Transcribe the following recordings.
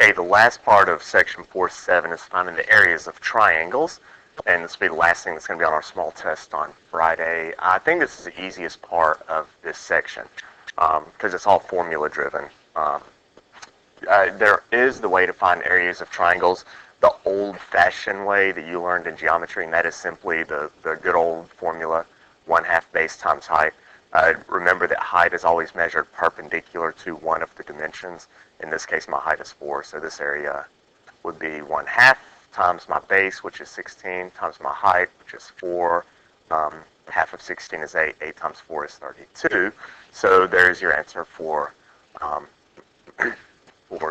Okay, the last part of section 4.7 is finding the areas of triangles, and this will be the last thing that's going to be on our small test on Friday. I think this is the easiest part of this section because it's all formula driven. There is the way to find areas of triangles the old-fashioned way that you learned in geometry, and that is simply the good old formula, 1/2 base times height. Remember that height is always measured perpendicular to one of the dimensions. In this case, my height is 4, so this area would be 1/2 times my base, which is 16, times my height, which is 4. Half of 16 is 8. 8 times 4 is 32. So there's your answer for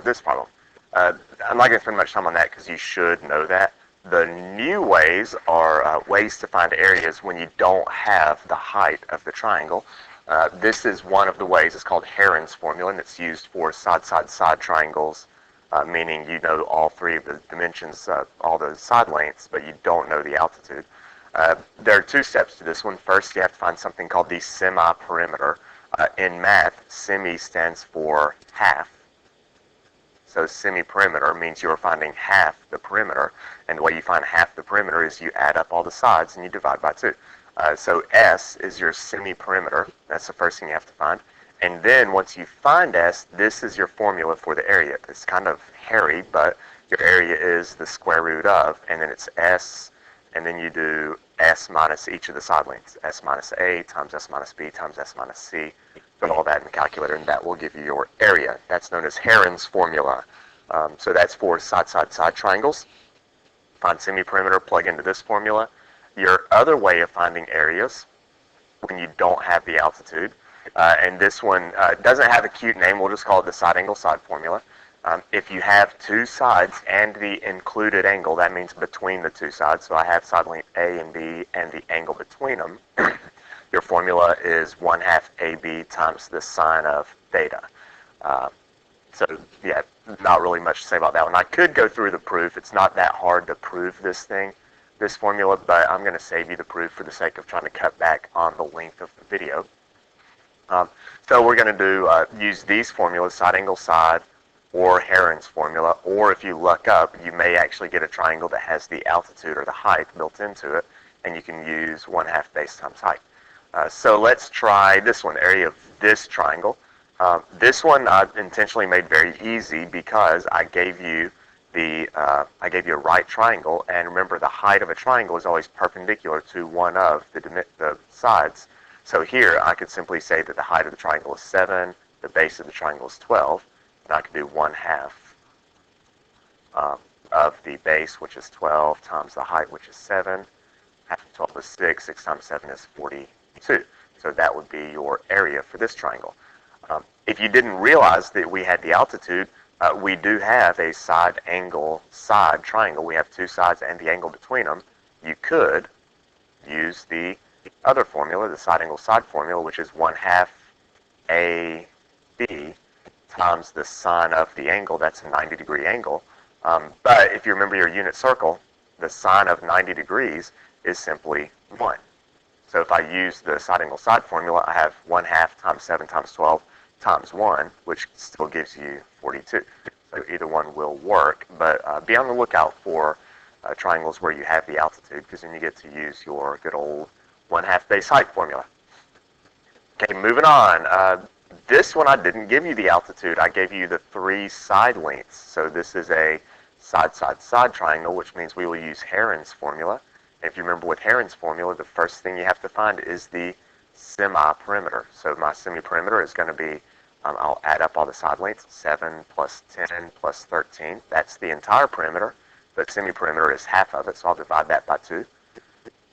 this problem. I'm not going to spend much time on that because you should know that. The new ways are ways to find areas when you don't have the height of the triangle. This is one of the ways. It's called Heron's formula, and it's used for side-side-side triangles, meaning you know all three of the dimensions, all the side lengths, but you don't know the altitude. There are two steps to this one. First, you have to find something called the semi-perimeter. In math, semi stands for half. So semi-perimeter means you're finding half the perimeter, and the way you find half the perimeter is you add up all the sides and you divide by 2. So S is your semi-perimeter. That's the first thing you have to find. And then once you find S, this is your formula for the area. It's kind of hairy, but your area is the square root of, and then it's S, and then you do S minus each of the side lengths. S minus A times S minus B times S minus C. Put all that in the calculator, and that will give you your area. That's known as Heron's formula. So that's for side-side-side triangles. Find semi-perimeter, plug into this formula. Your other way of finding areas when you don't have the altitude, and this one doesn't have a cute name, we'll just call it the side angle side formula. If you have two sides and the included angle, that means between the two sides. So I have side length A and B and the angle between them. Your formula is 1/2 AB times the sine of theta. So yeah, not really much to say about that one. I could go through the proof. It's not that hard to prove this formula, but I'm going to save you the proof for the sake of trying to cut back on the length of the video. So we're going to use these formulas, side angle side, or Heron's formula, or if you look up, you may actually get a triangle that has the altitude or the height built into it, and you can use 1/2 base times height. So let's try this one, area of this triangle. This one I intentionally made very easy because I gave you a right triangle, and remember the height of a triangle is always perpendicular to one of the sides. So here I could simply say that the height of the triangle is 7, the base of the triangle is 12, and I could do 1/2 of the base, which is 12, times the height, which is 7. Half of 12 is 6. 6 times 7 is 42. So that would be your area for this triangle. If you didn't realize that we had the altitude, we do have a side angle side triangle. We have two sides and the angle between them. You could use the other formula, the side angle side formula, which is 1/2 AB times the sine of the angle. That's a 90-degree angle. But if you remember your unit circle, the sine of 90 degrees is simply 1. So if I use the side angle side formula, I have 1/2 times 7 times 12 times 1, which still gives you 42. So either one will work, but be on the lookout for triangles where you have the altitude, because then you get to use your good old 1/2 base height formula. Okay, moving on. This one I didn't give you the altitude. I gave you the 3 side lengths. So this is a side-side-side triangle, which means we will use Heron's formula. If you remember with Heron's formula, the first thing you have to find is the semi-perimeter. So my semi-perimeter is going to be, I'll add up all the side lengths, 7 plus 10 plus 13. That's the entire perimeter, but semi-perimeter is half of it, so I'll divide that by 2.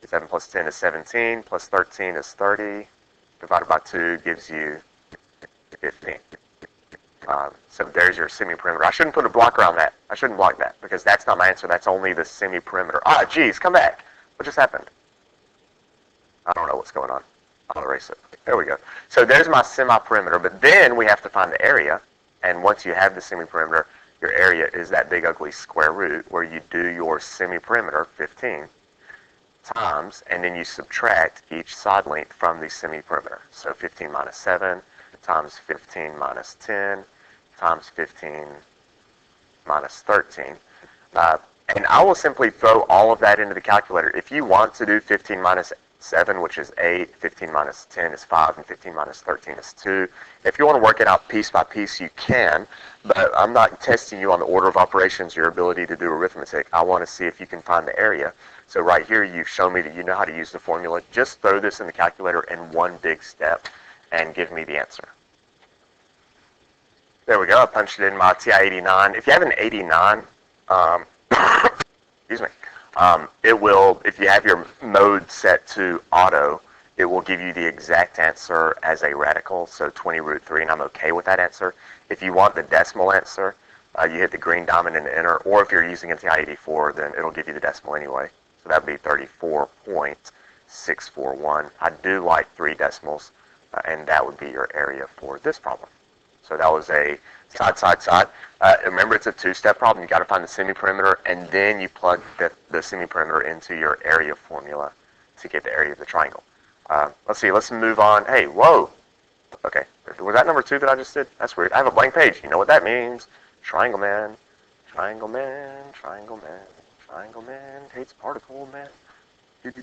7 plus 10 is 17, plus 13 is 30. Divided by 2 gives you 15. So there's your semi-perimeter. I shouldn't put a block around that. I shouldn't block that, because that's not my answer. That's only the semi-perimeter. Ah, geez, come back. What just happened? I don't know what's going on. I'll erase it. There we go. So there's my semi-perimeter, but then we have to find the area, and once you have the semi-perimeter, your area is that big ugly square root where you do your semi-perimeter, 15, times, and then you subtract each side length from the semi-perimeter. So 15 minus 7 times 15 minus 10 times 15 minus 13. And I will simply throw all of that into the calculator. If you want to do 15 minus 7, which is 8, 15 minus 10 is 5, and 15 minus 13 is 2. If you want to work it out piece by piece, you can, but I'm not testing you on the order of operations, your ability to do arithmetic. I want to see if you can find the area. So right here, you've shown me that you know how to use the formula. Just throw this in the calculator in one big step and give me the answer. There we go. I punched it in my TI-89. If you have an 89, excuse me, it will, if you have your mode set to auto, it will give you the exact answer as a radical, so 20 root 3, and I'm okay with that answer. If you want the decimal answer, you hit the green diamond and enter, or if you're using a TI-84, then it'll give you the decimal anyway. So that would be 34.641. I do like 3 decimals, and that would be your area for this problem. So that was a side, side, side. Remember, it's a two-step problem. You got to find the semi-perimeter, and then you plug the semi-perimeter into your area formula to get the area of the triangle. Let's see. Let's move on. Hey, whoa. Okay. Was that number 2 that I just did? That's weird. I have a blank page. You know what that means. Triangle man. Triangle man. Triangle man. Triangle man hates particle man. There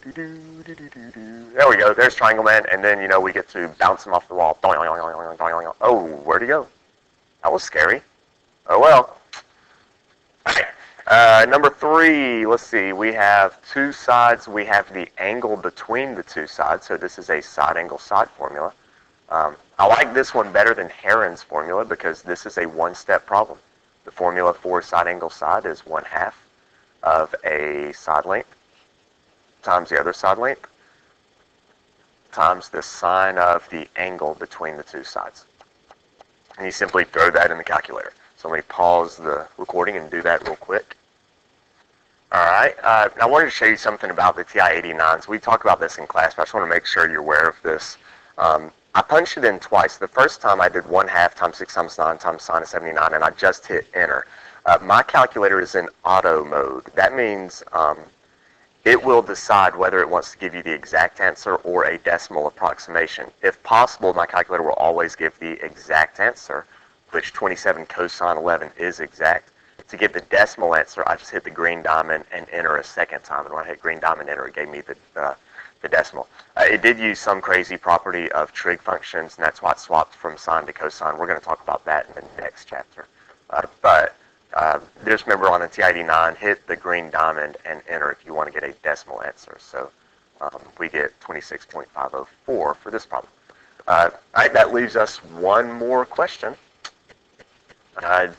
we go. There's Triangle Man, and then, you know, we get to bounce him off the wall. Oh, where'd he go? That was scary. Oh, well. Okay. Number 3, let's see. We have 2 sides. We have the angle between the 2 sides, so this is a side angle side formula. I like this one better than Heron's formula because this is a one-step problem. The formula for side angle side is 1/2 of a side length times the other side length times the sine of the angle between the 2 sides. And you simply throw that in the calculator. So let me pause the recording and do that real quick. Alright, I wanted to show you something about the TI-89s. We talk about this in class, but I just want to make sure you're aware of this. I punched it in twice. The first time I did 1/2 times 6 times 9 times sine of 79, and I just hit enter. My calculator is in auto mode. That means it will decide whether it wants to give you the exact answer or a decimal approximation. If possible, my calculator will always give the exact answer, which 27 cosine 11 is exact. To get the decimal answer, I just hit the green diamond and enter a second time. And when I hit green diamond enter, it gave me the decimal. It did use some crazy property of trig functions, and that's why it swapped from sine to cosine. We're going to talk about that in the next chapter. Just remember on a TI-89, hit the green diamond and enter if you want to get a decimal answer. So we get 26.504 for this problem. All right, that leaves us one more question.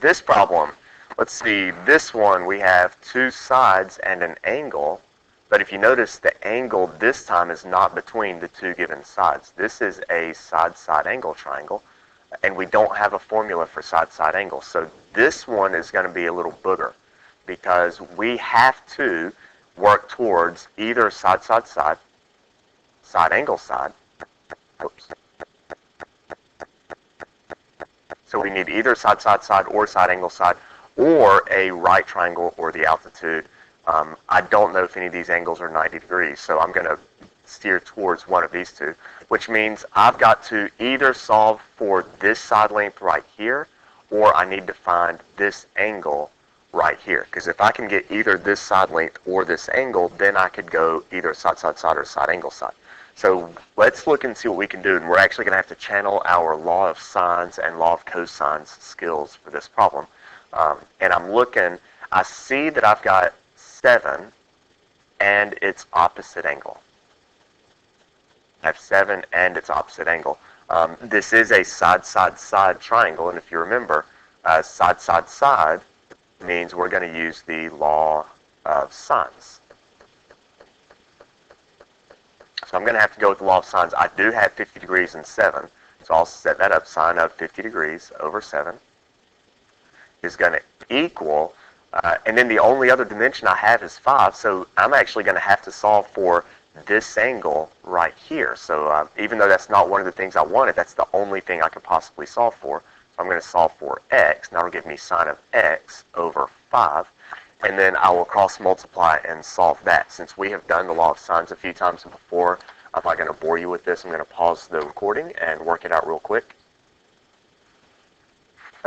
This problem, let's see, this one we have 2 sides and an angle, but if you notice the angle this time is not between the 2 given sides. This is a side-side angle triangle, and we don't have a formula for side-side angle. So this one is going to be a little booger because we have to work towards either side-side-side, side-angle-side. Oops. So we need either side-side-side or side-angle-side or a right triangle or the altitude. I don't know if any of these angles are 90 degrees, so I'm going to steer towards one of these 2, which means I've got to either solve for this side length right here, or I need to find this angle right here. Because if I can get either this side length or this angle, then I could go either side-side-side or side-angle-side. So let's look and see what we can do, and we're actually going to have to channel our law of sines and law of cosines skills for this problem. And I'm looking, I see that I've got 7 and its opposite angle. I have 7 and its opposite angle. This is a side-side-side triangle, and if you remember, side-side-side means we're going to use the law of sines. So I'm going to have to go with the law of sines. I do have 50 degrees and 7, so I'll set that up. Sine of 50 degrees over 7 is going to equal, and then the only other dimension I have is 5, so I'm actually going to have to solve for this angle right here. So even though that's not one of the things I wanted, that's the only thing I could possibly solve for. So I'm going to solve for x, and that'll give me sine of x over 5. And then I will cross multiply and solve that. Since we have done the law of sines a few times before, I'm not going to bore you with this. I'm going to pause the recording and work it out real quick.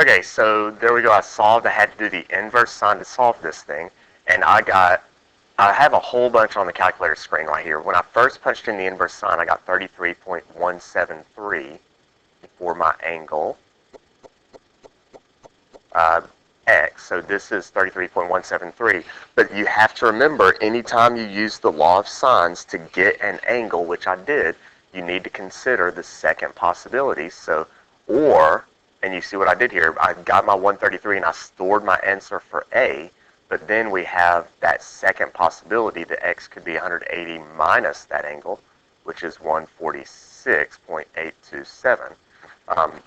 Okay, so there we go. I solved. I had to do the inverse sign to solve this thing, and I have a whole bunch on the calculator screen right here. When I first punched in the inverse sign, I got 33.173 for my angle x. So this is 33.173. But you have to remember, anytime you use the law of sines to get an angle, which I did, you need to consider the second possibility. So, or, and you see what I did here, I got my 133 and I stored my answer for A, but then we have that second possibility that x could be 180 minus that angle, which is 146.827.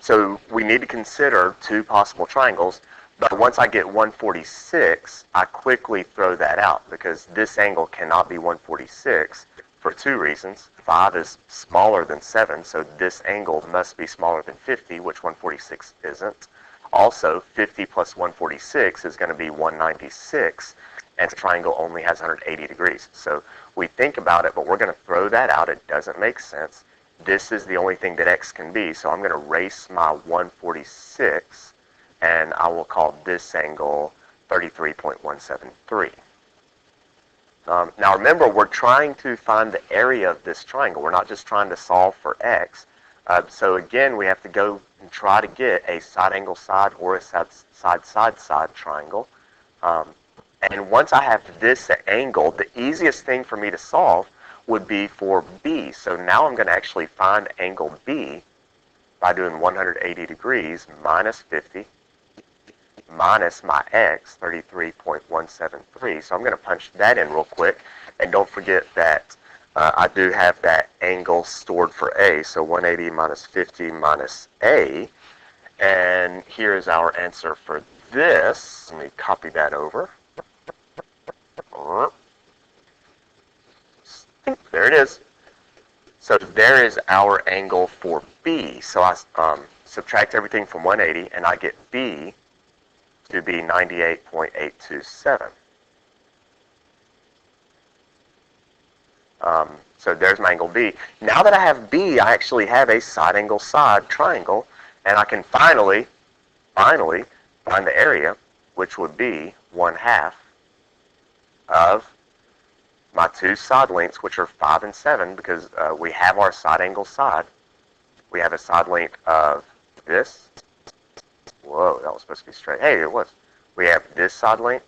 So we need to consider two possible triangles, but once I get 146, I quickly throw that out because this angle cannot be 146 for two reasons. 5 is smaller than 7, so this angle must be smaller than 50, which 146 isn't. Also, 50 plus 146 is going to be 196, and the triangle only has 180 degrees. So we think about it, but we're going to throw that out. It doesn't make sense. This is the only thing that x can be, so I'm going to erase my 146, and I will call this angle 33.173. Now remember, we're trying to find the area of this triangle. We're not just trying to solve for x. So again, we have to go and try to get a side angle side or a side triangle. And once I have this angle, the easiest thing for me to solve would be for B. So now I'm going to actually find angle B by doing 180 degrees minus 50 minus my x, 33.173. So I'm going to punch that in real quick. And don't forget that I do have that angle stored for A. So 180 minus 50 minus A. And here is our answer for this. Let me copy that over. There it is. So there is our angle for B. So I subtract everything from 180, and I get B to be 98.827. So there's my angle B. Now that I have B, I actually have a side angle side triangle, and I can finally find the area, which would be 1/2 of my two side lengths, which are 5 and 7, because we have our side angle side. We have a side length of this. Whoa, that was supposed to be straight. Hey, it was. We have this side length,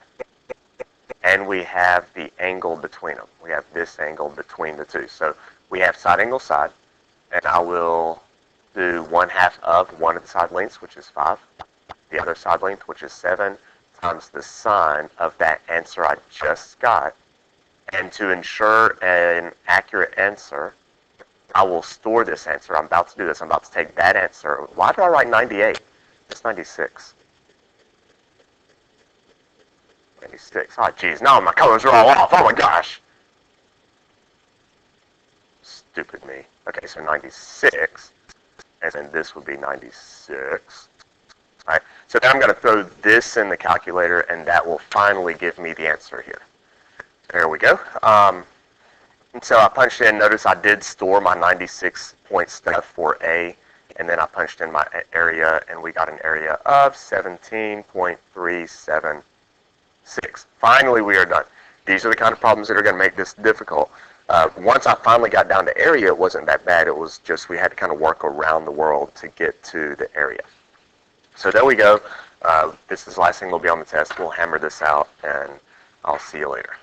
and we have the angle between them. We have this angle between the two. So we have side angle side, and I will do 1/2 of one of the side lengths, which is 5, the other side length, which is 7, times the sine of that answer I just got. And to ensure an accurate answer, I will store this answer. I'm about to do this. I'm about to take that answer. Why did I write 98? It's 96. 96. Oh, geez. No, my colors are all off. Oh, my gosh. Stupid me. Okay, so 96. And then this would be 96. All right. So then I'm going to throw this in the calculator, and that will finally give me the answer here. There we go. And so I punched in. Notice I did store my 96 point stuff for A, and then I punched in my area, and we got an area of 17.376. Finally, we are done. These are the kind of problems that are going to make this difficult. Once I finally got down to area, it wasn't that bad. It was just we had to kind of work around the world to get to the area. So there we go. This is the last thing that'll be on the test. We'll hammer this out, and I'll see you later.